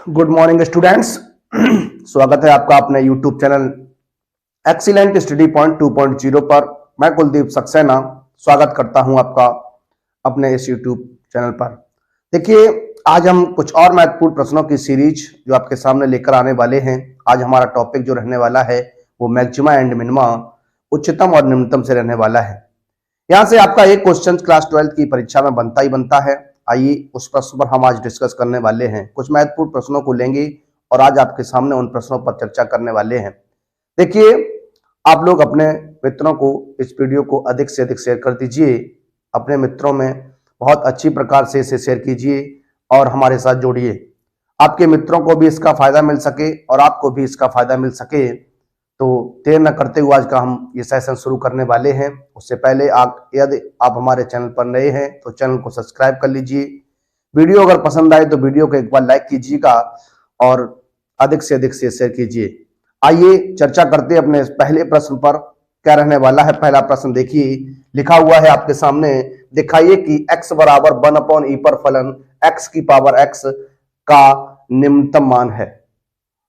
Good morning students. स्वागत है आपका अपने YouTube channel excellent study point 2.0 पर। मैं कुलदीप सक्सेना स्वागत करता हूं आपका अपने इस यूट्यूब चैनल पर। देखिए, आज हम कुछ और महत्वपूर्ण प्रश्नों की सीरीज जो आपके सामने लेकर आने वाले हैं। आज हमारा टॉपिक जो रहने वाला है वो मैक्सिमा एंड मिनिमा, उच्चतम और निम्नतम से रहने वाला है। यहां से आपका एक क्वेश्चन क्लास 12 की परीक्षा में बनता ही बनता है। आइए उस प्रश्न पर हम आज डिस्कस करने वाले हैं। कुछ महत्वपूर्ण प्रश्नों को लेंगे और आज आपके सामने उन प्रश्नों पर चर्चा करने वाले हैं। देखिए, आप लोग अपने मित्रों को इस वीडियो को अधिक से अधिक शेयर कर दीजिए। अपने मित्रों में बहुत अच्छी प्रकार से इसे शेयर कीजिए और हमारे साथ जोड़िए। आपके मित्रों को भी इसका फायदा मिल सके और आपको भी इसका फायदा मिल सके। तो देर न करते हुए आज का हम ये सेशन शुरू करने वाले हैं। उससे पहले यदि आप हमारे चैनल पर नए हैं तो चैनल को सब्सक्राइब कर लीजिए। वीडियो अगर पसंद आए तो वीडियो को एक बार लाइक कीजिएगा और अधिक से अधिक शेयर कीजिए। आइए चर्चा करते हैं अपने पहले प्रश्न पर। क्या रहने वाला है पहला प्रश्न? देखिए, लिखा हुआ है आपके सामने, दिखाइए कि x बराबर 1/e पर फलन x की पावर x का निम्नतम मान है।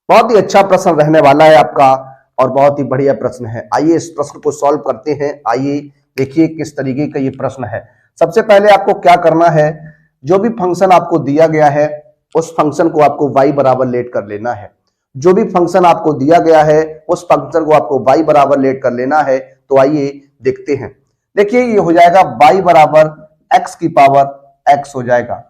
बहुत ही अच्छा प्रश्न रहने वाला है आपका और बहुत ही बढ़िया प्रश्न है। आइए इस प्रश्न को सॉल्व करते हैं। आइए देखिए किस तरीके का ये प्रश्न है। सबसे पहले आपको क्या करना है, जो भी फंक्शन आपको दिया गया है उस फंक्शन को आपको y बराबर लेट कर लेना है। जो भी फंक्शन आपको दिया गया है उस फंक्शन को आपको y बराबर लेट कर लेना है। तो आइए देखते हैं। देखिए, ये हो जाएगा y बराबर x की पावर x हो जाएगा।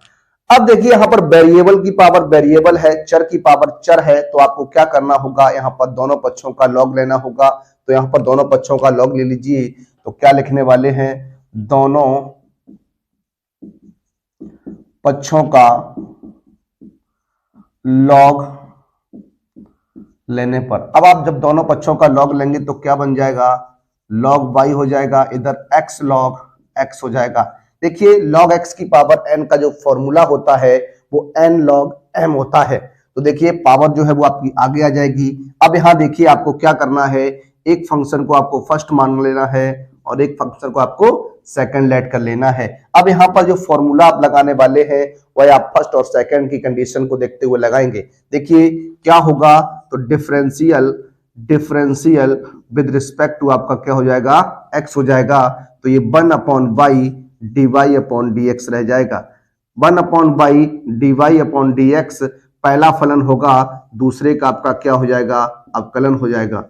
अब देखिए, यहां पर वेरिएबल की पावर वेरिएबल है, चर की पावर चर है। तो आपको क्या करना होगा, यहां पर दोनों पक्षों का लॉग लेना होगा। तो यहां पर दोनों पक्षों का लॉग ले लीजिए। तो क्या लिखने वाले हैं, दोनों पक्षों का लॉग लेने पर। अब आप जब दोनों पक्षों का लॉग लेंगे तो क्या बन जाएगा, लॉग y हो जाएगा, इधर x log x हो जाएगा। देखिए, log x की पावर n का जो फॉर्मूला होता है वो n log m होता है। तो देखिए, पावर जो है वो आपकी आगे आ जाएगी। अब यहां देखिए, आपको क्या करना है, एक फंक्शन को आपको फर्स्ट मान लेना है और एक फंक्शन को आपको सेकंड लेट कर लेना है। अब यहां पर जो फॉर्मूला आप लगाने वाले हैं वह आप फर्स्ट और सेकंड की कंडीशन को देखते हुए लगाएंगे। देखिए क्या होगा, तो डिफरेंशियल विद रिस्पेक्ट टू आपका क्या हो जाएगा, x हो जाएगा। तो ये 1/y dy/dx रह जाएगा। 1/y dy/dx पहला फलन होगा, दूसरे का आपका क्या हो जाएगा, अवकलन हो जाएगा।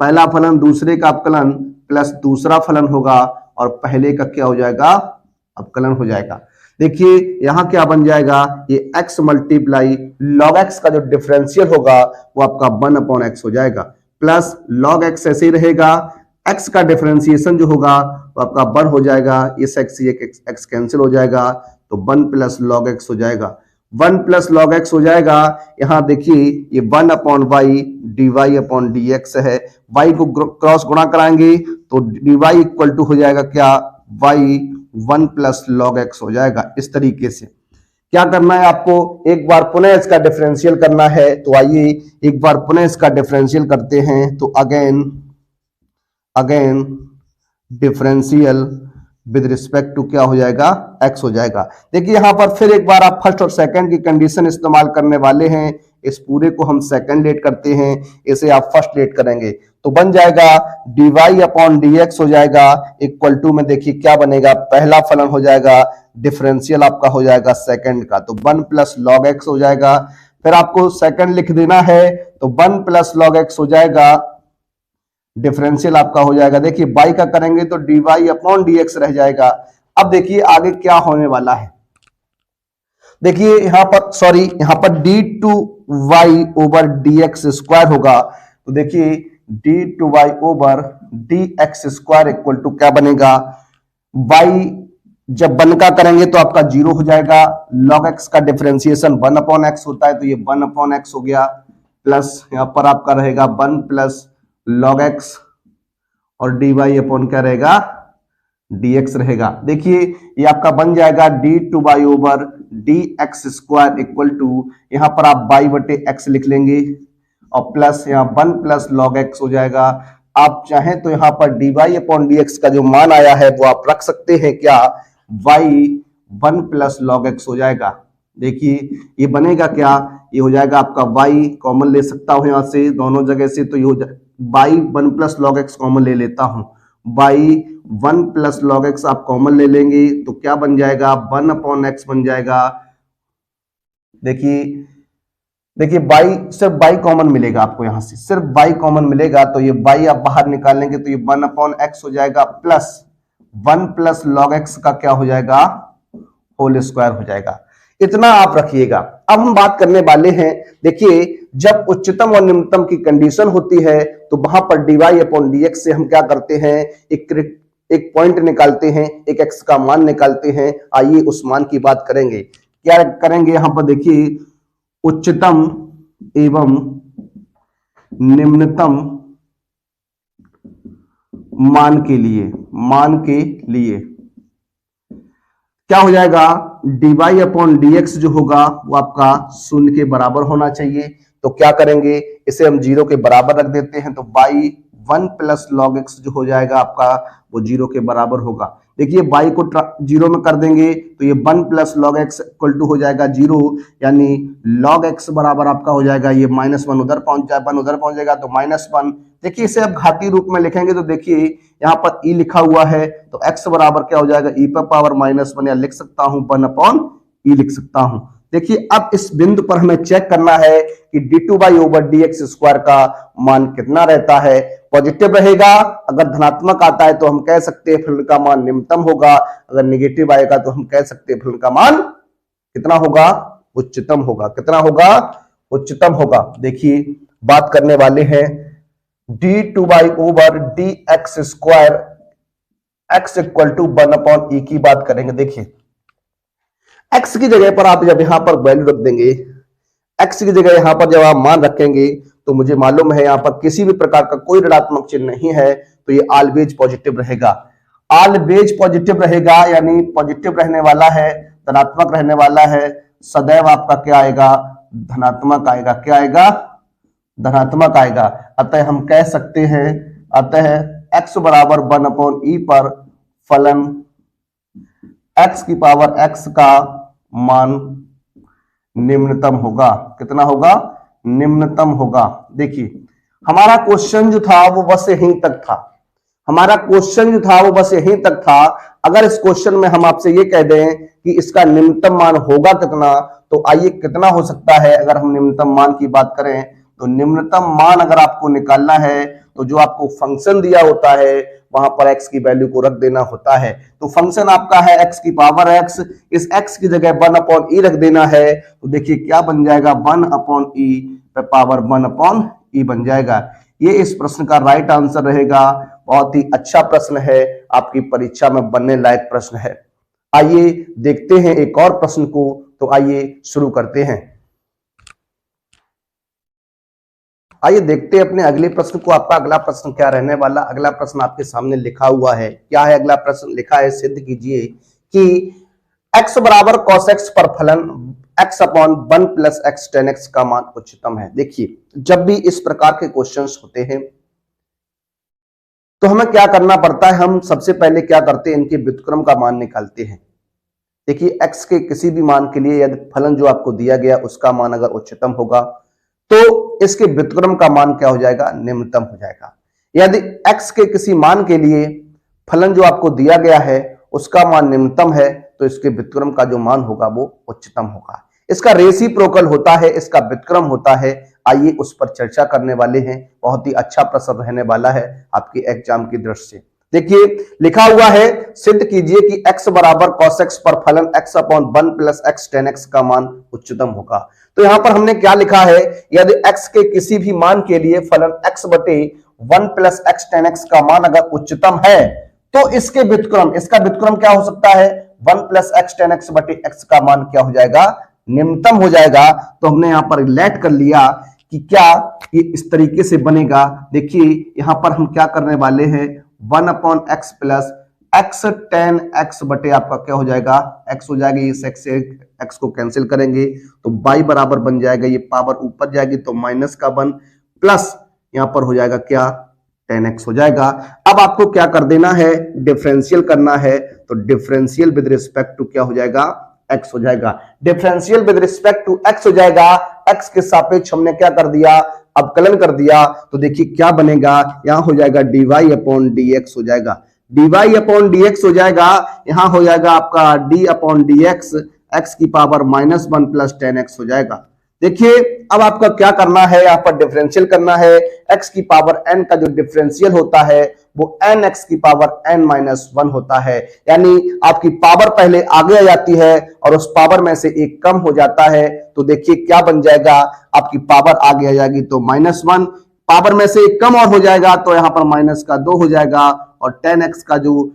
पहला फलन दूसरे का अवकलन प्लस दूसरा फलन होगा और पहले का क्या हो जाएगा, अवकलन हो जाएगा। देखिए यहां क्या बन जाएगा, ये x मल्टीप्लाई log x का जो डिफरेंशियल होगा वो आपका 1/x हो जाएगा, प्लस log x ऐसे ही रहेगा। x का डिफरेंशिएशन जो होगा वो आपका 1 हो जाएगा, इस x से x कैंसिल हो जाएगा तो 1 प्लस log x हो जाएगा। 1 प्लस log x हो जाएगा। यहां देखिए ये 1/y dy/dx है। y को क्रॉस गुणा कराएंगे तो dy इक्वल टू हो जाएगा क्या, y 1 प्लस log x हो जाएगा। इस तरीके से क्या करना है आपको, एक बार पुनः इसका डिफरेंशियल करना है। तो आइए एक बार पुनः इसका डिफरेंशियल करते हैं। तो again differential with respect to क्या हो जाएगा, x हो जाएगा। देखिए यहां पर फिर एक बार आप फर्स्ट और सेकंड की कंडीशन इस्तेमाल करने वाले हैं। इस पूरे को हम सेकंड लेट करते हैं, इसे आप फर्स्ट लेट करेंगे तो बन जाएगा dy/dx हो जाएगा इक्वल टू में देखिए क्या बनेगा, पहला फलन हो जाएगा, डिफरेंशियल आपका हो जाएगा सेकंड का, तो 1 प्लस log x हो जाएगा। फिर आपको सेकंड लिख देना है तो 1 प्लस log x हो जाएगा, डिफरेंशियल आपका हो जाएगा। देखिए y का करेंगे तो dy/dx रह जाएगा। अब देखिए आगे क्या होने वाला है। देखिए यहां पर d/y ओवर dx स्क्वायर होगा। तो देखिए d/y over dx square equal to क्या बनेगा, y जब 1 का करेंगे तो आपका 0 हो जाएगा। log x का डिफरेंशिएशन 1/x होता है तो ये 1/x हो गया, प्लस यहां पर आपका रहेगा 1 प्लस log x और dy/ क्या रहेगा, dx रहेगा। देखिए ये आपका बन जाएगा d/y over dx square equal to, यहां पर आप y/x लिख लेंगे और प्लस यहाँ 1 प्लस log x हो जाएगा। आप चाहें तो यहां पर dy/dx का जो मान आया है वो आप रख सकते हैं क्या, y 1 प्लस log x हो जाएगा। देखिए ये बनेगा क्या, ये हो जाएगा आपका y, कॉमन ले सकता हूं यहां से दोनों जगह से, तो ये हो जाए y 1 plus log x common ले लेता हूं, y 1 प्लस लॉग एक्स आप कॉमन ले लेंगे तो क्या बन जाएगा, 1 अपॉन एक्स बन जाएगा। देखिए देखिए बाई, सिर्फ बाई कॉमन मिलेगा आपको, यहां से सिर्फ बाई कॉमन मिलेगा, तो ये बाई आप बाहर निकाल लेंगे तो ये 1 अपॉन एक्स हो जाएगा, प्लस 1 प्लस लॉग एक्स का क्या हो जाएगा, होल स्क्वायर हो जाएगा। इतना आप रखिएगा। अब हम बात करने वाले हैं, देखिए जब उच्चतम और निम्नतम की कंडीशन होती है तो वहां पर dy अपॉन dx से हम क्या करते हैं, एक पॉइंट निकालते हैं, एक x का मान निकालते हैं। आइए उस मान की बात करेंगे। क्या करेंगे, यहां पर देखिए उच्चतम एवं निम्नतम मान के लिए क्या हो जाएगा, dy अपॉन dx जो होगा वो आपका 0 के बराबर होना चाहिए। तो क्या करेंगे, इसे हम 0 के बराबर रख देते हैं, तो बाई 1 प्लस लॉग एक्स जो हो जाएगा आपका वो 0 के बराबर होगा। देखिए बाई को 0 में कर देंगे तो ये 1 plus log X equal to हो जाएगा 0, यानी लॉग एक्स बराबर आपका हो जाएगा ये -1 उधर पहुंच जाए, 1 उधर पहुंच जाएगा तो -1। देखिए इसे अब घातीय रूप में लिखेंगे तो देखिए यहाँ पर e लिखा हुआ है तो x बराबर क्या हो जाएगा, e पर पावर -1, या लिख सकता हूं 1 अपॉन e लिख सकता हूं। देखिए अब इस बिंदु पर हमें चेक करना है कि d2/dx स्क्वायर का मान कितना रहता है। पॉजिटिव रहेगा, अगर धनात्मक आता है तो हम कह सकते हैं फलन का मान निम्नतम होगा, अगर नेगेटिव आएगा तो हम कह सकते हैं फलन का मान कितना होगा, उच्चतम होगा। कितना होगा, उच्चतम होगा। देखिए बात करने वाले हैं d2/dx square x equal to 1 upon e की बात करेंगे। देखिए x की जगह पर आप जब यहां पर वैल्यू रख देंगे, x की जगह यहां पर जब आप मान रखेंगे तो मुझे मालूम है यहां पर किसी भी प्रकार का कोई ऋणात्मक चिन्ह नहीं है, तो ये ऑलवेज पॉजिटिव रहेगा। ऑलवेज पॉजिटिव रहेगा यानी पॉजिटिव रहने वाला है, धनात्मक रहने वाला है, सदैव आपका क्या आएगा, धनात्मक आएगा। क्या आएगा, धनात्मक आएगा। अतः हम कह सकते हैं, अतः x बराबर 1 अपॉन ई पर फलन x की पावर x का मान निम्नतम होगा। कितना होगा, निम्नतम होगा। देखिए हमारा क्वेश्चन जो था वो बस यहीं तक था, हमारा क्वेश्चन जो था वो बस यहीं तक था। अगर इस क्वेश्चन में हम आपसे ये कह दें कि इसका निम्नतम मान होगा कितना, तो आइए कितना हो सकता है। अगर हम निम्नतम मान की बात करें तो निम्नतम मान अगर आपको निकालना है तो जो आपको फंक्शन दिया होता है वहां पर x की वैल्यू को रख देना होता है। तो फंक्शन आपका है x की पावर x, इस x की जगह 1 अपॉन e रख देना है, तो देखिए क्या बन जाएगा, 1 अपॉन e पे पावर 1 अपॉन e बन जाएगा। ये इस प्रश्न का राइट आंसर रहेगा। बहुत ही अच्छा प्रश्न है, आपकी परीक्षा में बनने लायक प्रश्न है। आइए देखते हैं एक और प्रश्न को, तो आइए शुरू करते हैं। आइए देखते हैं अपने अगले प्रश्न को। आपका अगला प्रश्न क्या रहने वाला, अगला प्रश्न आपके सामने लिखा हुआ है। क्या है अगला प्रश्न, लिखा है सिद्ध कीजिए कि x बराबर cos x पर फलन x upon 1 plus x tan x का मान उच्चतम है। देखिए जब भी इस प्रकार के क्वेश्चंस होते हैं तो हमें क्या करना पड़ता है, हम सबसे पहले क्या करते हैं, इनके व्युत्क्रम का मान निकालते हैं। देखिए x के किसी भी मान के लिए यदि फलन जो आपको दिया गया उसका मान अगर उच्चतम होगा तो इसके व्युत्क्रम का मान क्या हो जाएगा, निम्नतम हो जाएगा। यदि x के किसी मान के लिए फलन जो आपको दिया गया है उसका मान निम्नतम है तो इसके व्युत्क्रम का जो मान होगा वो उच्चतम होगा। इसका रेसिप्रोकल होता है, इसका व्युत्क्रम होता है। आइए उस पर चर्चा करने वाले हैं। बहुत ही अच्छा प्रश्न रहने वाला है आपके एग्जाम की दृष्टि से। देखिए लिखा हुआ है, सिद्ध कीजिए कि x बराबर cos x पर फलन x upon 1 plus x tan x का मान उच्चतम होगा। तो यहां पर हमने क्या लिखा है, यदि x के किसी भी मान के लिए फलन x बटे 1 प्लस x tan x का मान अगर उच्चतम है तो इसके व्युत्क्रम, इसका व्युत्क्रम क्या हो सकता है, 1 प्लस x tan x बटे x का मान क्या हो जाएगा, निम्नतम हो जाएगा। तो हमने यहां पर रिलेट कर लिया कि क्या ये इस तरीके से बनेगा। देखिए यहां पर हम क्या करने वाले हैं, 1 upon x plus x tan x बटे आपका क्या हो जाएगा, x हो जाएगा, इस x से x को कैंसिल करेंगे तो y बराबर बन जाएगा, ये पावर ऊपर जाएगी तो माइनस का 1 प्लस यहां पर हो जाएगा क्या, tan x हो जाएगा। अब आपको क्या कर देना है, डिफरेंशियल करना है, तो डिफरेंशियल विद रिस्पेक्ट टू क्या हो जाएगा, x हो जाएगा। Differential with respect to x हो जाएगा, x के सापेक्ष हमने क्या कर दिया, अवकलन कर दिया। तो देखिए क्या बनेगा, यहां हो जाएगा dy अपॉन dx हो जाएगा, dy अपॉन dx हो जाएगा। यहां हो जाएगा आपका d अपॉन dx, x की पावर -1 प्लस 10x हो जाएगा। देखिए अब आपका क्या करना है, यहां पर डिफरेंशियल करना है। x की पावर n का जो डिफरेंशियल होता है वो n x की पावर n-1 होता है, यानी आपकी पावर पहले आगे आ जाती है और उस पावर में से एक कम हो जाता है। तो देखिए क्या बन जाएगा, आपकी पावर आगे आ जाएगी तो -1, पावर में से एक कम और हो जाएगा तो यहां पर माइनस का 2 हो जाएगा, और 10x का जो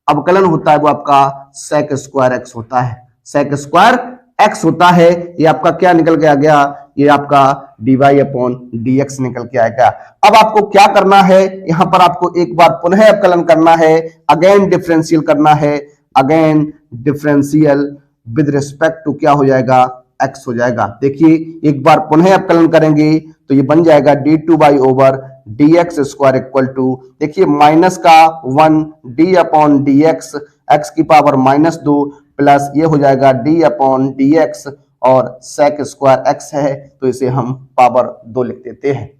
अवकलन होता है वो आपका sec स्क्वायर x होता है, sec स्क्वायर x होता है। ये आपका क्या निकल के आ गया, ये आपका dy अपॉन dx निकल के आएगा। अब आपको क्या करना है, यहां पर आपको एक बार पुनः अवकलन करना है, अगेन डिफरेंशियल करना है, again differential with respect to क्या हो जाएगा, x हो जाएगा। देखिए एक बार पुनः अवकलन करेंगे तो ये बन जाएगा d2 over dx square equal to, देखिए माइनस का 1 d अपॉन dx, x की पावर -2 प्लस ये हो जाएगा d अपॉन dx, और sec स्क्वायर x है तो इसे हम पावर 2 लिख देते हैं।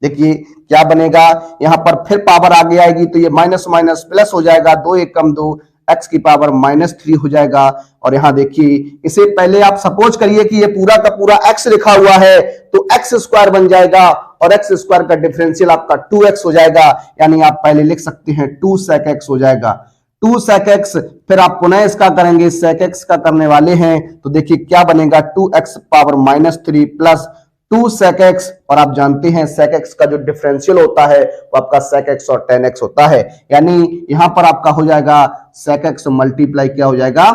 देखिए क्या बनेगा, यहां पर फिर पावर आगे आएगी तो ये माइनस माइनस प्लस हो जाएगा, 2 1 कम 2, x की पावर -3 हो जाएगा। और यहां देखिए इसे पहले आप सपोज करिए कि ये पूरा का पूरा x लिखा हुआ है तो x स्क्वायर बन जाएगा, और x स्क्वायर का डिफरेंशियल आपका 2x हो जाएगा, यानी आप पहले लिख सकते हैं 2 sec x हो जाएगा, 2 sec x। फिर आप पुनः इसका करेंगे, sec x का करने वाले हैं तो देखिए क्या बनेगा, 2x power -3 plus 2 sec x, और आप जानते हैं sec x का जो डिफरेंशियल होता है वो आपका sec x और tan x होता है, यानी यहां पर आपका हो जाएगा sec x मल्टीप्लाई क्या हो जाएगा,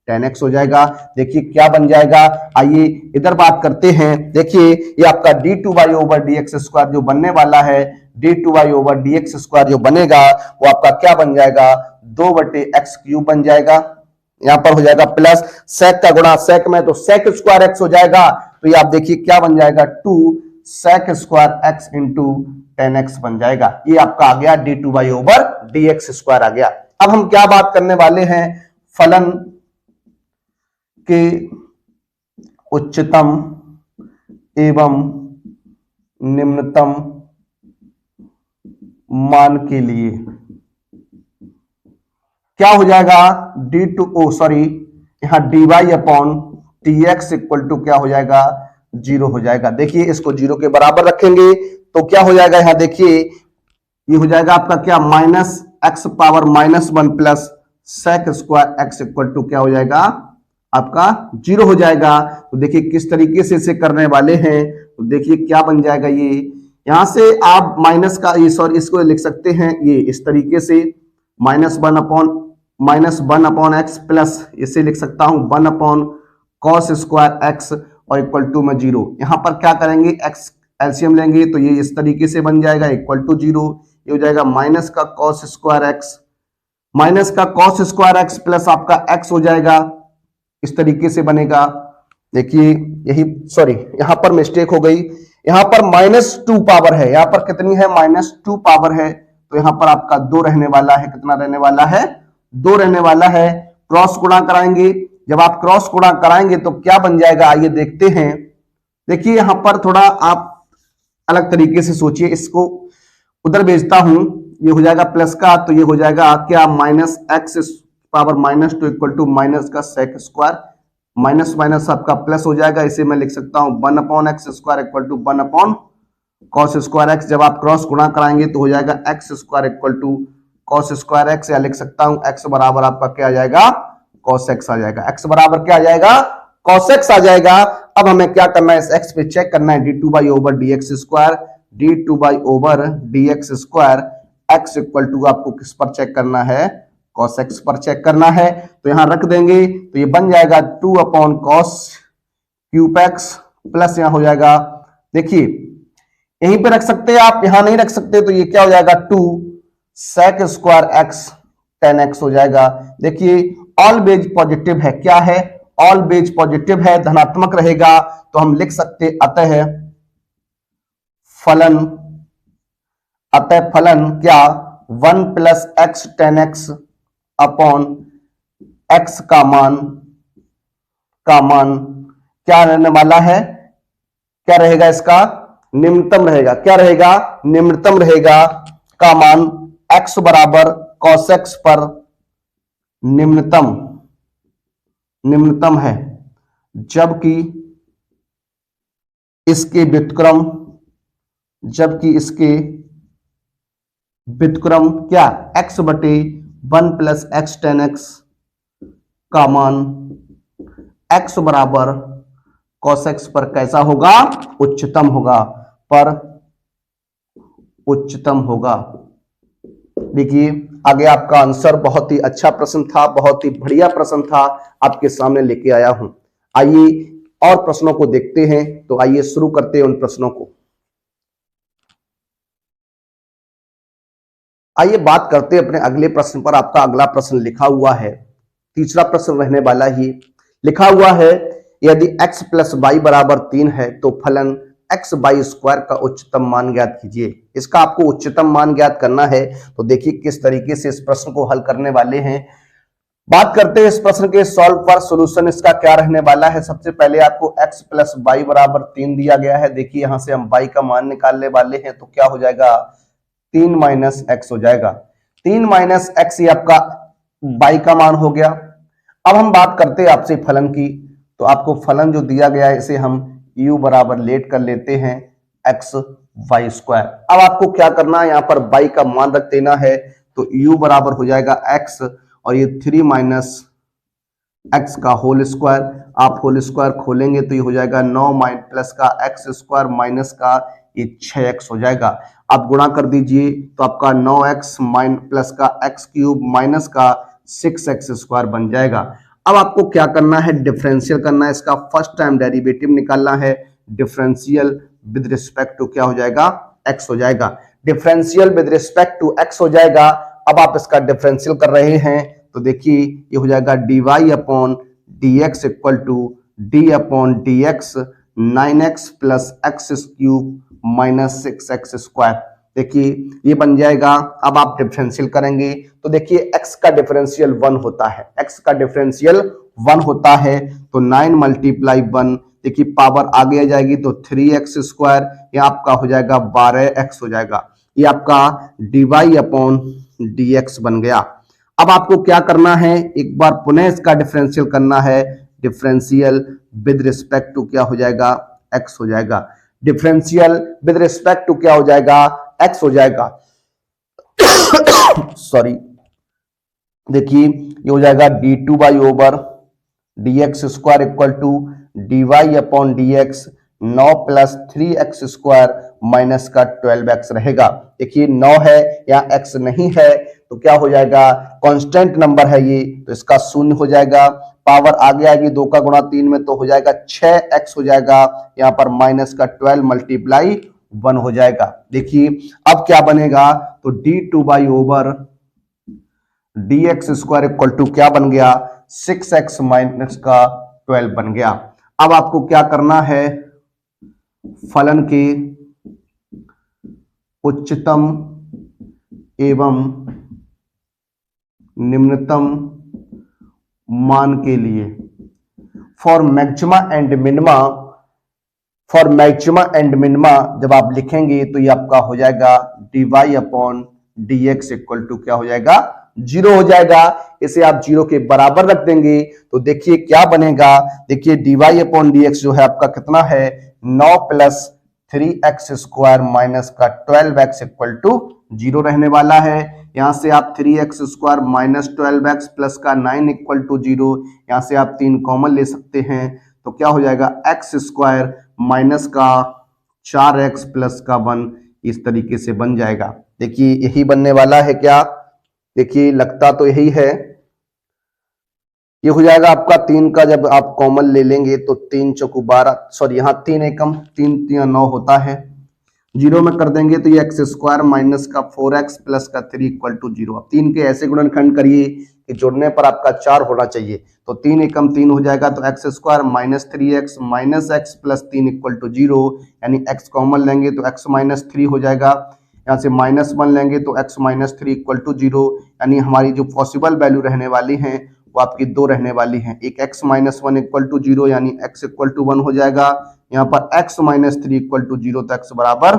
tan x हो जाएगा। देखिए क्या बन जाएगा, आइए इधर बात करते हैं। देखिए ये आपका d2y ओवर dx स्क्वायर जो बनने वाला है, d2y ओवर dx स्क्वायर जो बनेगा वो आपका क्या बन जाएगा, 2/x³ बन जाएगा। यहां पर हो जाएगा प्लस sec का गुणा sec में तो sec स्क्वायर x हो जाएगा, तो ये आप देखिए क्या बन जाएगा, 2 sec square x into 10x बन जाएगा। ये आपका आ गया d2y ओवर dx स्क्वायर आ गया। अब हम क्या बात करने वाले हैं, फलन के उच्चतम एवं निम्नतम मान के लिए क्या हो जाएगा, यहां dy upon dx equal to क्या हो जाएगा, 0 हो जाएगा। देखिए इसको 0 के बराबर रखेंगे तो क्या हो जाएगा, यहां देखिए ये हो जाएगा आपका क्या, -x power -1 plus sec square x equal to क्या हो जाएगा, आपका 0 हो जाएगा। तो देखिए किस तरीके से इसे करने वाले हैं, तो देखिए क्या बन जाएगा, ये यहां से आप माइनस का ये इसको लिख सकते हैं ये इस तरीके से, -1 अपॉन x प्लस इसे लिख सकता हूं 1 अपॉन cos स्क्वायर x और इक्वल टू में 0। यहां पर क्या करेंगे, x एलसीएम लेंगे तो ये इस तरीके से बन जाएगा, इक्वल टू 0। ये हो जाएगा माइनस का cos स्क्वायर x प्लस आपका x हो जाएगा, इस तरीके से बनेगा। देखिए यही यहां पर मिस्टेक हो गई, यहां पर -2 पावर है, यहां पर कितनी है, -2 पावर है, तो यहां पर आपका 2 रहने वाला है, कितना रहने वाला है, 2 रहने वाला है। क्रॉस गुणा कराएंगे, जब आप क्रॉस गुणा कराएंगे तो क्या बन जाएगा, आइए देखते हैं। देखिए यहां पर थोड़ा आप अलग तरीके से सोचिए, इसको उधर भेजता हूं, ये हो जाएगा प्लस का, तो ये हो जाएगा क्या, -x power -2 equal to minus का sec स्क्वायर, माइनस माइनस आपका प्लस हो जाएगा, इसे मैं लिख सकता हूं 1 upon x square equal to 1 upon cos square x। जब आप क्रॉस गुणा कराएंगे तो हो जाएगा x square equal to cos square x, या लिख सकता हूं x बराबर आपका क्या आ जाएगा, cos x आ जाएगा, x बराबर क्या आ जाएगा, cos x आ जाएगा। अब हमें क्या करना है, इस x पे चेक करना है, d2 over dx square, d2 over dx square, x equal to आपको किस पर चेक करना है, cos x पर चेक करना है। तो यहां रख देंगे तो ये बन जाएगा 2 upon cos cube x plus यहां हो जाएगा, देखिए यहीं पे रख सकते हैं आप, यहां नहीं रख सकते तो ये क्या हो जाएगा, 2 sec स्क्वायर x 10x हो जाएगा। देखिए ऑलवेज पॉजिटिव है, क्या है, ऑलवेज पॉजिटिव है, धनात्मक रहेगा, तो हम लिख सकते अतः फलन क्या, 1 plus x 10x upon x का मान का मान क्या रहने वाला है, क्या रहेगा, इसका निम्नतम रहेगा। क्या रहेगा, निम्नतम रहेगा का मान x बराबर cos x पर निम्नतम है, जबकि इसके व्युत्क्रम क्या x बटे 1 प्लस x tan x का मान x बराबर cos x पर कैसा होगा, उच्चतम होगा, पर उच्चतम होगा। देखिए आगे आपका आंसर बहुत ही अच्छा प्रश्न था, बहुत ही बढ़िया प्रश्न था, आपके सामने लेके आया हूं। आइए और प्रश्नों को देखते हैं। तो आइए शुरू करते हैं उन प्रश्नों को। आइए बात करते हैं अपने अगले प्रश्न पर। आपका अगला प्रश्न लिखा हुआ है, तीसरा प्रश्न रहने वाला ही लिखा हुआ है, यदि x प्लस वाई बराबर 3 है तो फलन x बाई स्क्वायर का उच्चतम मान ज्ञात कीजिए। इसका आपको उच्चतम मान ज्ञात करना है। तो देखिए किस तरीके से इस प्रश्न को हल करने वाले हैं। बात करते हैं इस प्रश्न के सॉल्व पर। सॉल्यूशन इसका क्या रहने वाला है। सबसे पहले आपको x प्लस वाई बराबर 3 दिया गया है। देखिए यहां से हम y का मान निकालने वाले हैं, तो क्या हो जाएगा, 3 माइनस एक्स हो जाएगा। 3 माइनस एक्स ये आपका y का मान हो गया। अब हम बात करते हैं आपसे फलन की। तो आपको फलन जो दिया गया है इसे हम u बराबर लेट कर लेते हैं x वाई स्क्वायर। अब आपको क्या करना है, यहां पर y का मान रख देना है। तो u बराबर हो जाएगा x और ये 3 माइनस एक्स का होल स्क्वायर। आप होल स्क्वायर खोलेंगे तो ये हो जाएगा 9 प्लस का एक्स स्क्वायर माइनस का ये 6x हो जाएगा। आप गुणा कर दीजिए तो आपका 9x प्लस का x क्यूब माइनस का 6x स्क्वायर बन जाएगा। अब आपको क्या करना है, डिफरेंशियल करना है, इसका फर्स्ट टाइम डेरिवेटिव निकालना है। डिफरेंशियल विद रिस्पेक्ट टू क्या हो जाएगा, x हो जाएगा। Differential with respect to x हो जाएगा। अब आप इसका डिफरेंशियल कर रहे हैं तो देखिए ये हो जाएगा dy upon dx equal to d upon dx 9x plus x cube minus 6x square. देखिए ये बन जाएगा। अब आप डिफरेंशियल करेंगे तो देखिए x का डिफरेंशियल 1 होता है, x का डिफरेंशियल 1 होता है। तो 9 मल्टीप्लाई 1, देखिए पावर आगे आ जाएगी तो 3x स्क्वायर, ये आपका हो जाएगा 12x हो जाएगा। ये आपका dy अपॉन dx बन गया। अब आपको क्या करना है, एक बार पुनः इसका डिफरेंशियल करना है। डिफरेंशियल विद रिस्पेक्ट टू क्या हो जाएगा, x हो जाएगा। डिफरेंशियल विद रिस्पेक्ट टू क्या हो जाएगा, x हो जाएगा। सॉरी, देखिए ये हो जाएगा d2 by over dx square equal to dy upon dx 9 plus 3x square minus का 12x रहेगा। देखिए 9 है, यहाँ x नहीं है तो क्या हो जाएगा, कांस्टेंट नंबर है ये, तो इसका 0 हो जाएगा। पावर आगे आएगी 2 का गुणा 3 में तो हो जाएगा 6x हो जाएगा। यहाँ पर माइनस का 12 मल्टीप्लाई 1 हो जाएगा। देखिए अब क्या बनेगा, तो d2 by over dx square equal to क्या बन गया, 6x माइनस का 12 बन गया। अब आपको क्या करना है, फलन के उच्चतम एवं निम्नतम मान के लिए फॉर मैक्सिमा एंड मिनिमा जब आप लिखेंगे तो ये आपका हो जाएगा dy upon dx equal to क्या हो जाएगा, 0 हो जाएगा। इसे आप 0 के बराबर रख देंगे तो देखिए क्या बनेगा। देखिए dy अपॉन dx जो है आपका कितना है, 9 प्लस 3x स्क्वायर माइनस का 12x इक्वल टू 0 रहने वाला है। यहां से आप 3x square minus 12x plus का 9 इक्वल टू 0, यहां से आप 3 कॉमन ले सकते हैं तो क्या हो जाएगा, x स्क्वायर माइनस का 4x प्लस का 1 इस तरीके से बन जाएगा। देखिए यही बनने वाला है क्या, देखिए लगता तो यही है। ये हो जाएगा आपका 3 का जब आप कॉमन ले लेंगे तो 3 चौकू 12, सॉरी यहाँ 3 एकम 3 9 होता है। 0 में कर देंगे तो ये एक्स स्क्वायर माइनस का 4x प्लस का 3 इक्वल टू 0। अब 3 के ऐसे गुणनखंड करिए कि जोड़ने पर आपका 4 होना चाहिए। तो 3 एकम 3 हो जाएगा तो x square minus 3x minus x plus 3 equal to 0, यानी x कॉमन लेंगे तो x माइनस 3 हो जाएगा। यहाँ से माइनस 1 लेंगे तो x माइनस 3 इक्वल टू 0, यानी हमारी जो पॉसिबल वैल्यू रहने वाली है वो आपकी 2 रहने वाली हैं। एक x माइनस 1 इक्वल टू 0 यानी x इक्वल टू 1 हो जाएगा। यहाँ पर x माइनस 3 इक्वल टू 0 तो x बराबर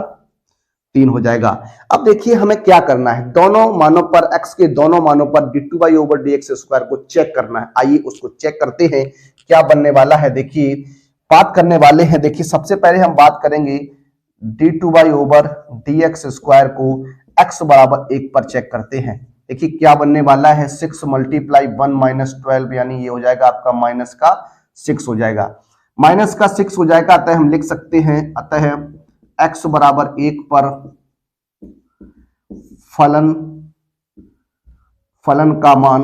3 हो जाएगा। अब देखिए हमें क्या करना है, दोनों मानों पर x के दोनों मानों पर d2/dx² को चेक करना है। आइए उसको चेक करते हैं क्या बनने वाला है। देखिए बात करने वाले हैं, देखिए सबसे पहले हम बात करेंगे d2/dx² को x बराबर 1 पर चेक करते हैं। देखिए क्या बनने वाला है, 6 मल्टीप्लाई 1 माइनस 12 यानी ये हो जाएगा आपका माइनस का 6 हो जाएगा, माइनस का 6 हो जाएगा। अतः हम लिख सकते हैं, अतः x बराबर 1 पर फलन का मान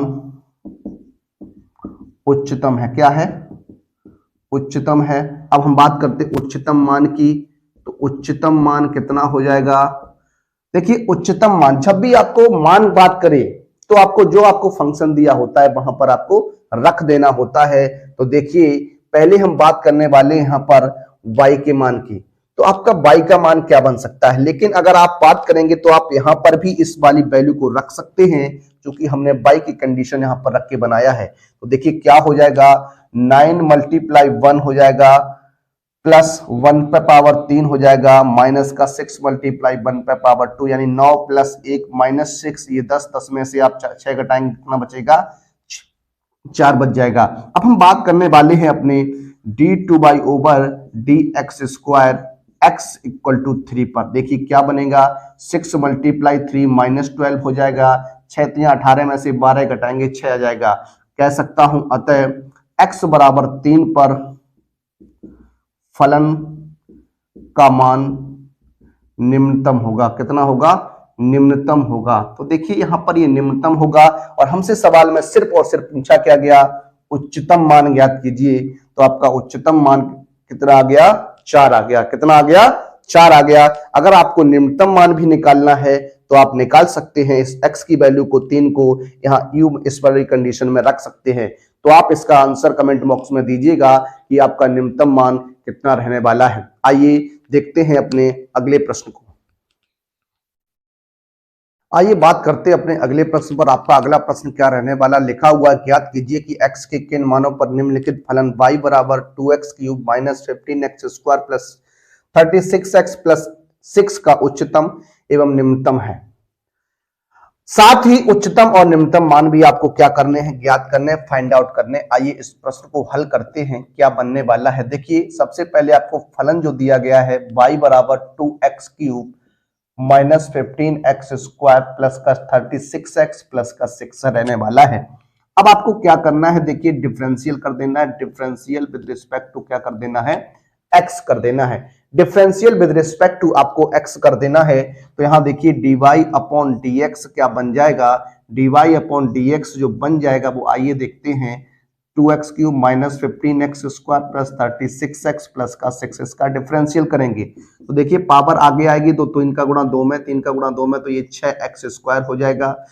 उच्चतम है। क्या है? उच्चतम है। अब हम बात करते हैं उच्चतम मान की, तो उच्चतम मान कितना हो जाएगा। देखिए उच्चतम मान, जब भी आपको मान बात करें तो आपको जो आपको फंक्शन दिया होता है वहां पर आपको रख देना होता है। तो देखिए पहले हम बात करने वाले हैं यहां पर y के मान की, तो आपका y का मान क्या बन सकता है। लेकिन अगर आप बात करेंगे तो आप यहां पर भी इस वाली वैल्यू को रख सकते हैं, क्योंकि हमने y की कंडीशन यहां पर रख के बनाया है। तो देखिए क्या हो जाएगा, 9 मल्टीप्लाई 1 हो जाएगा प्लस 1 पे पावर 3 हो जाएगा, माइनस का 6 मल्टीप्लाई 1 पे पावर 2 यानी 9 प्लस 1 माइनस 6, ये 10, 10 में से आप 6 घटाएंगे कितना बचेगा, 4 बच जाएगा। अब हम बात करने वाले हैं अपने d2/dx² x इक्वल टू 3 पर। देखिए क्या बनेगा, 6 मल्टीप्लाई 3 माइनस 12 हो जाएगा, 6 3 18 में से 12 घटाएंगे 6 आ जाएगा। कह सकता हूं अतः x बराबर 3 पर फलन का मान निम्नतम होगा। कितना होगा, निम्नतम होगा। तो देखिए यहां पर ये निम्नतम होगा और हमसे सवाल में सिर्फ और सिर्फ पूछा क्या गया, उच्चतम मान ज्ञात कीजिए। तो आपका उच्चतम मान कितना आ गया, 4 आ गया। कितना आ गया, 4 आ गया। अगर आपको निम्नतम मान भी निकालना है तो आप निकाल सकते हैं। इस x की वैल्यू को 3 को यहाँ u इस वाली कंडीशन में रख सकते हैं। तो आप इसका आंसर कमेंट बॉक्स में दीजिएगा कि आपका निम्नतम मान कितना रहने वाला है। आइए देखते हैं अपने अगले प्रश्न को। आइए बात करते हैं अपने अगले प्रश्न पर। आपका अगला प्रश्न क्या रहने वाला, लिखा हुआ ज्ञात कीजिए कि x के किन मानों पर निम्नलिखित फलन y बराबर 2x³ minus 15x² plus 36x plus 6 का उच्चतम एवं निम्नतम है। साथ ही उच्चतम और निम्नतम मान भी आपको क्या करने हैं, ज्ञात करने, फाइंड आउट करने। आइए इस प्रश्न को हल करते हैं, क्या बनने वाला है। देखिए सबसे पहले आपको फलन जो दिया गया है y बराबर 2x³ माइनस 15x² प्लस का 36x प्लस का 6 रहने वाला है। अब आपको क्या करना है, देखिए डिफरेंशियल कर देना है। डिफरेंशियल विद रिस्पेक्ट टू क्या कर देना है, x कर देना है। डिफरेंशियल विद रिस्पेक्ट टू आपको x कर देना है। तो यहां देखिए dy/dx क्या बन जाएगा, dy/dx जो बन जाएगा वो आइए देखते हैं, 2x³ minus 15x² plus 36x plus का 6, इसका डिफरेंशियल करेंगे तो देखिए पावर आगे आएगी तो इनका गुणा 2 में, 3 का गुणा 2 में, तो ये 6x² हो जाएगा,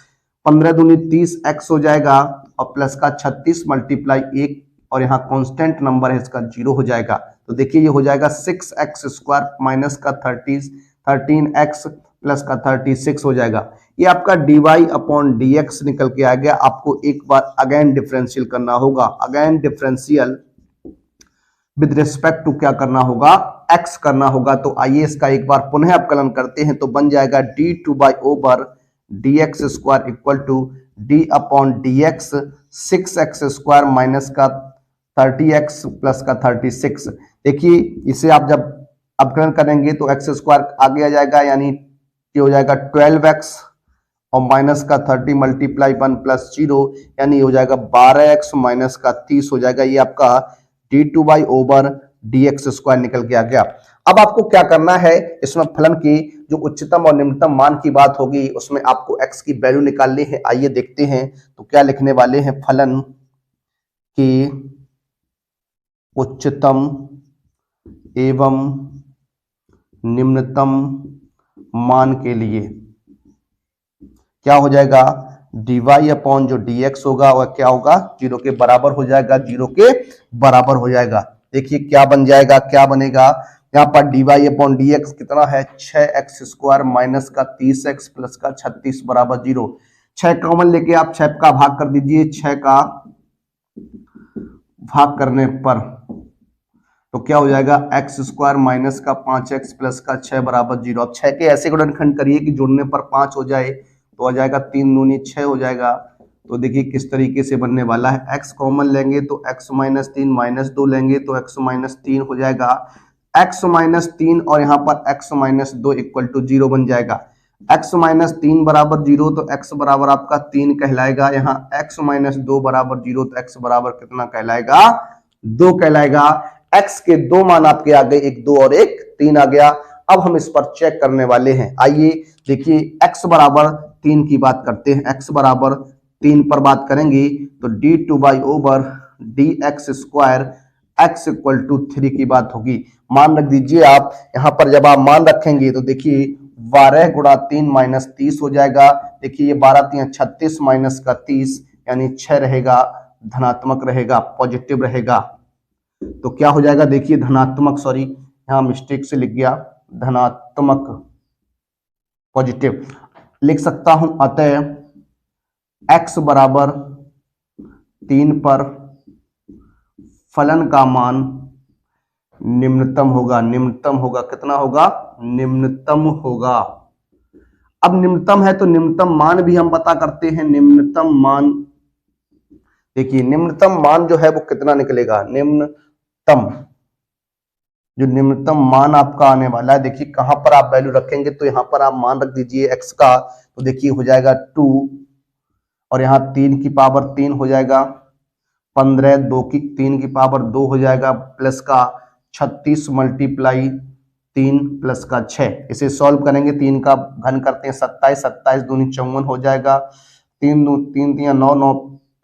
15 दूनी 30x हो जाएगा और प्लस का 36 मल्टीप्लाई 1 और यहाँ कांस्टेंट नंबर है इसका 0 हो जाएगा। तो देखिए ये हो जाएगा 6x² माइनस का 13x प्लस का 36 हो जाएगा। ये आपका dy/dx निकल के आ गया। आपको एक बार अगेन डिफरेंशियल करना होगा, again differential with respect to क्या करना होगा, x करना होगा। तो आइए इसका एक बार पुनः अपकलन करते हैं, तो बन जाएगा d2/dx² equal to d/dx 6x² minus का 30x प्लस का 36। देखिए इसे आप जब अपकलन करेंगे तो x² आगे आ जाएगा, यानी ये हो जाएगा 12x और माइनस का 30 मल्टीप्लाई 1 प्लस 0 यानी हो जाएगा 12x माइनस का 30 हो जाएगा। ये आपका d2/dx² निकल के आ गया। अब आपको क्या करना है, इसमें फलन की जो उच्चतम और निम्नतम मान की बात होगी उसमें आपको x की वैल्यू निकालनी है। आइए देखते हैं तो क्या लिखने वाले हैं, फलन की उच्चतम एवं निम्नतम मान के लिए क्या हो जाएगा, dy/ जो dx होगा वह क्या होगा, 0 के बराबर हो जाएगा, 0 के बराबर हो जाएगा। देखिए क्या बन जाएगा, क्या बनेगा, यहाँ पर dy/dx कितना है, 6x² माइनस का 30x प्लस का 36 बराबर 0। 6 कॉमन लेके आप 6 का भाग कर दीजिए, 6 का भाग करने पर तो क्या हो जाएगा, एक्स स्क्वायर माइनस का 5x प्लस का 6 बराबर 0। अब 6 के ऐसे गुणनखंड करिए कि जोड़ने पर 5 हो जाए, तो आ जाएगा 3 दूनी 6 हो जाएगा। तो देखिए किस तरीके से बनने वाला है, x कॉमन लेंगे तो x माइनस 3 माइनस 2 लेंगे तो x माइनस 3 हो जाएगा, x माइनस 3 और यहाँ पर x माइनस 2 इक्वल टू 0 बन जाएगा। x माइनस 3 बराबर 0 तो x बराबर आपका 3 कहलाएगा, यहाँ x माइनस 2 बराबर 0 तो x बराबर कितना कहलाएगा, 2 कहलाएगा। x के दो मान आपके आ गए, एक 2 और एक 3 आ गया। अब हम इस पर चेक करने वाले हैं, आइए देखिए x बराबर 3 की बात करते हैं। x बराबर 3 पर बात करेंगे तो d2 by over dx square x equal to 3 की बात होगी। मान रख दीजिए आप, यहां पर जब आप मान रखेंगे तो देखिए 12 गुणा 3 माइनस 30 हो जाएगा। देखिए ये 12 3 36 माइनस का 30 यानी 6 रहेगा, धनात्मक रहेगा, पॉजिटिव रहेगा। तो क्या हो जाएगा, देखिए धनात्मक, सॉरी यहां मिस्टेक से लिख गया, धनात्मक पॉजिटिव लिख सकता हूं। अतः x बराबर 3 पर फलन का मान निम्नतम होगा। निम्नतम होगा, कितना होगा, निम्नतम होगा। अब निम्नतम है तो निम्नतम मान भी हम पता करते हैं। निम्नतम मान, देखिए निम्नतम मान जो है वो कितना निकलेगा, निम्नतम जो निम्नतम मान आपका आने वाला है, देखिए कहां पर आप वैल्यू रखेंगे तो यहां पर आप मान रख दीजिए x का, तो देखिए हो जाएगा 2 और यहाँ 3 की पावर 3 हो जाएगा, 15 3 की पावर 2 हो जाएगा, प्लस का 36 मल्टीप्लाई 3 प्लस का 6। इसे सॉल्व करेंगे, 3 का घन करते हैं 27, 27 दूनी 54 हो जाएगा, 3 3 9 9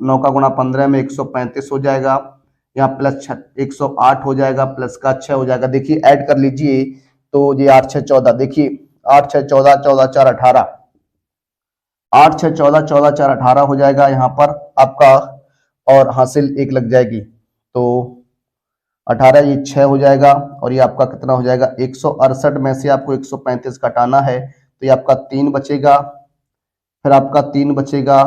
9 का गुणा 15 में 135 हो जाएगा, यहाँ प्लस 108 हो जाएगा, प्लस का 6 हो जाएगा। देखिए ऐड कर लीजिए तो ये 8 6 14, देखिए 8 6 14 14 4 18, 8 6 14 14 4 18 हो जाएगा यहाँ पर आपका, और हासिल 1 लग जाएगी तो 18 ये 6 हो जाएगा, और ये आपका कितना हो जाएगा, 168 में से आपको 135 घटाना है तो ये आपका 3 बचेगा, फिर आपका 3 बचेगा।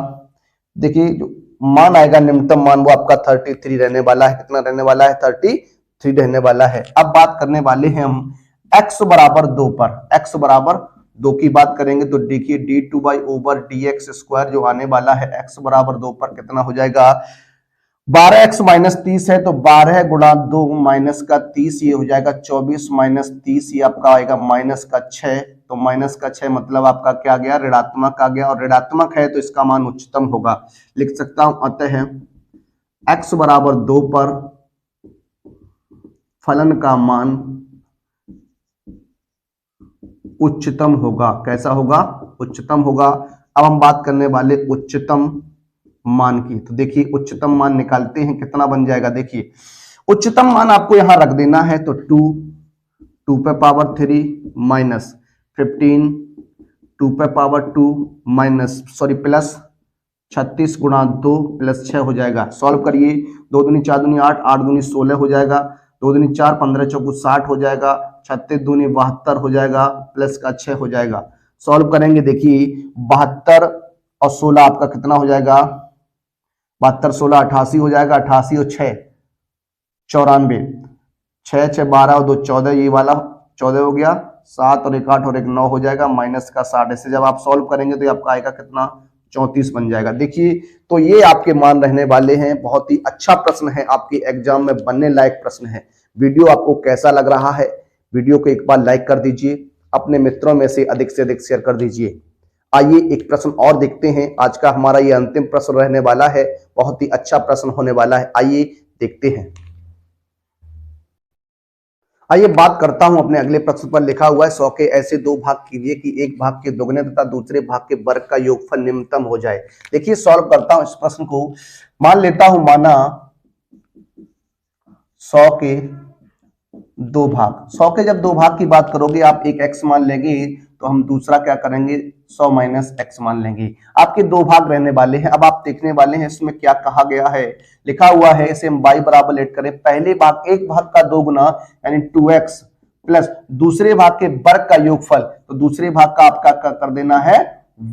देखिए जो मान आएगा निम्नतम मान वो आपका 33 रहने वाला है। कितना रहने वाला है, 33 रहने वाला है। अब बात करने वाले हैं हम x बराबर 2 पर। x बराबर 2 की बात करेंगे तो देखिए d2 by over dx square जो आने वाला है x बराबर 2 पर कितना हो जाएगा, 12x माइनस 30 है तो 12 गुणा 2 माइनस का 30 ये हो जाएगा 24 माइनस 30 ये आपका आएगा माइनस का 6। तो माइनस का 6 मतलब आपका क्या आ गया, ऋणात्मक आ गया, और ऋणात्मक है तो इसका मान उच्चतम होगा। लिख सकता हूं अतः x बराबर 2 पर फलन का मान उच्चतम होगा। कैसा होगा, उच्चतम होगा। अब हम बात करने वाले उच्चतम मान की, तो देखिए उच्चतम मान निकालते हैं, कितना बन जाएगा। देखिए उच्चतम मान आपको यहां रख देना है तो 2 पे पावर 3 माइनस 15 2 पे पावर 2 माइनस सॉरी प्लस 36 गुणा 2 प्लस 6 हो जाएगा। सॉल्व करिए, 2 दूनी 4 दूनी 8 8 दूनी 16 हो जाएगा, 2 दूनी 4 15 चौको 60 हो जाएगा, 36 दूनी 72 हो जाएगा, प्लस का 6 हो जाएगा। सॉल्व करेंगे, देखिए 72 और 16 आपका कितना हो जाएगा, 72 16 88 हो जाएगा, 88 और 6 94, 6 6 12 और 2 14, ये वाला 14 हो गया, 7 और 1 8 और 1 9 हो जाएगा, माइनस का 60। ऐसे जब आप सॉल्व करेंगे तो आपका आएगा कितना, 34 बन जाएगा। देखिए तो ये आपके मान रहने वाले हैं। बहुत ही अच्छा प्रश्न है, आपके एग्जाम में बनने लायक प्रश्न है। वीडियो आपको कैसा लग रहा है, वीडियो को एक बार लाइक कर दीजिए, अपने मित्रों में से अधिक शेयर कर दीजिए। आइए एक प्रश्न और देखते हैं। आज का हमारा ये अंतिम प्रश्न रहने वाला है, बहुत ही अच्छा प्रश्न होने वाला है। आइए देखते हैं। आइए बात करता हूं अपने अगले प्रश्न पर। लिखा हुआ है 100 के ऐसे 2 भाग कीजिए कि एक भाग के दोगुने तथा दूसरे भाग के वर्ग का योगफल निम्नतम हो जाए। देखिए सॉल्व करता हूं इस प्रश्न को। मान लेता हूं, माना 100 के 2 भाग, 100 के जब 2 भाग की बात करोगे आप एक x मान लेंगे तो हम दूसरा क्या करेंगे, 100 माइनस x मान लेंगे। आपके 2 भाग रहने वाले हैं। अब आप देखने वाले हैं इसमें क्या कहा गया है। लिखा हुआ है इसे हम y बराबर लेट करें, पहले भाग एक भाग का 2 गुना यानी 2x प्लस दूसरे भाग के वर्ग का योगफल, तो दूसरे भाग का आपका कर देना है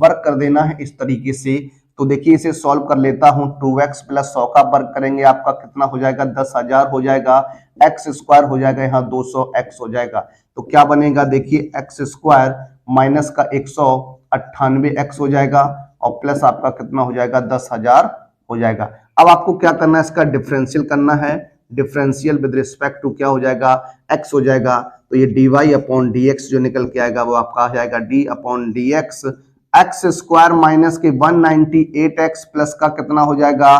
वर्ग कर देना है इस तरीके से। तो देखिए इसे सॉल्व कर लेता हूं। 2x प्लस 100 का वर्ग करेंगे आपका कितना हो जाएगा, 10,000 हो जाएगा। एक्स स्क्वायर हो जाएगा यहाँ 200x हो जाएगा। तो क्या बनेगा, देखिए एक्स स्क्वायर माइनस का 198x हो जाएगा और प्लस आपका कितना हो जाएगा, 10,000 हो जाएगा। अब आपको क्या करना है, इसका डिफरेंशियल करना है। डिफरेंशियल विद रिस्पेक्ट टू क्या हो जाएगा, x हो जाएगा। तो ये dy अपॉन dx जो निकल के आएगा वो आपका आ जाएगा d upon dx। X square minus के 198x प्लस का कितना हो जाएगा,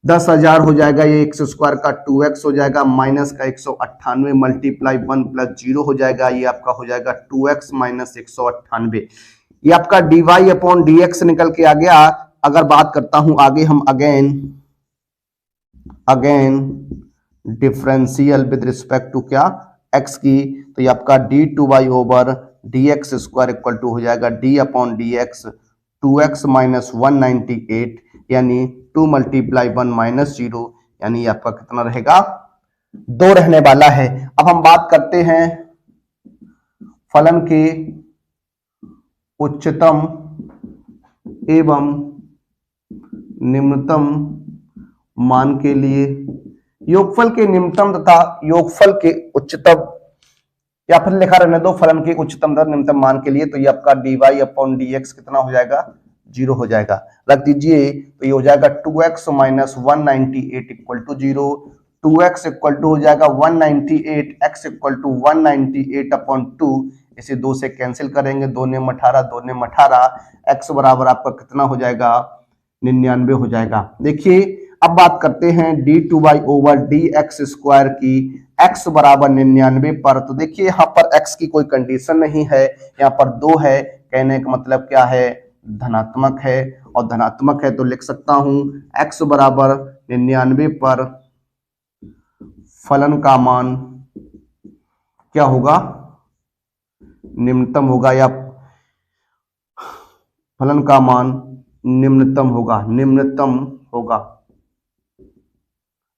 10,000 हो जाएगा। ये एक्स स्क्वायर का 2x हो जाएगा माइनस का 198 मल्टीप्लाई 1 प्लस 0 हो जाएगा। ये आपका हो जाएगा 2x माइनस 198। ये आपका dy अपॉन dx निकल के आ गया। अगर बात करता हूं आगे हम again differential with respect to क्या, x की, तो ये आपका d2y over dx square equal to हो जाएगा d upon dx 2x minus 198 यानी 2 मल्टीप्लाई 1 माइनस 0 यानी ये आपका कितना रहेगा, 2 रहने वाला है। अब हम बात करते हैं फलन के उच्चतम एवं निम्नतम मान के लिए। योगफल के निम्नतम तथा योगफल के उच्चतम, या फिर लिखा रहने दो फलन के उच्चतम तथा निम्नतम मान के लिए। तो ये आपका dy अपॉन dx कितना हो जाएगा, 0 हो जाएगा। रख दीजिए तो ये हो जाएगा 2x minus 198 equal to 0। 2x equal to हो जाएगा 198, x इक्वल टू 198 अपॉन 2। इसे 2 से कैंसिल करेंगे, 2 ने 18, 2 ने 18, x बराबर आपका कितना हो जाएगा, 99 हो जाएगा। देखिए अब बात करते हैं d2y ओवर dx स्क्वायर की x बराबर 99 पर। तो देखिए यहाँ पर x की कोई कंडीशन नहीं है, यहाँ पर 2 है, कहने का मतलब क्या है, धनात्मक है। और धनात्मक है तो लिख सकता हूं x बराबर 99 पर फलन का मान क्या होगा, निम्नतम होगा, या फलन का मान निम्नतम होगा।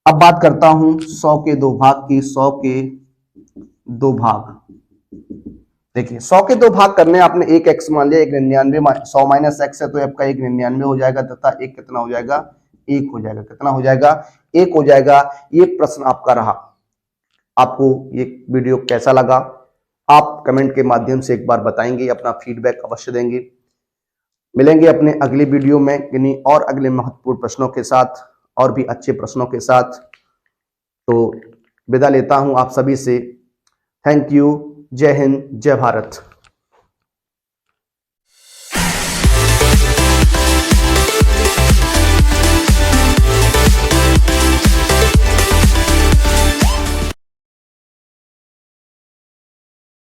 अब बात करता हूं 100 के 2 भाग की। 100 के 2 भाग, देखिए 100 के 2 भाग करने आपने एक x मान लिया, एक 99, 100 माइनस x है तो आपका एक 99 हो जाएगा तथा एक कितना हो जाएगा, 1 हो जाएगा। कितना हो जाएगा, 1 हो जाएगा। ये प्रश्न आपका रहा। आपको ये वीडियो कैसा लगा आप कमेंट के माध्यम से एक बार बताएंगे, अपना फीडबैक अवश्य देंगे। मिलेंगे अपने अगले वीडियो में किन्हीं और अगले महत्वपूर्ण प्रश्नों के साथ और भी अच्छे प्रश्नों के साथ। तो विदा लेता हूं आप सभी से। Thank you. जय हिंद, जय भारत।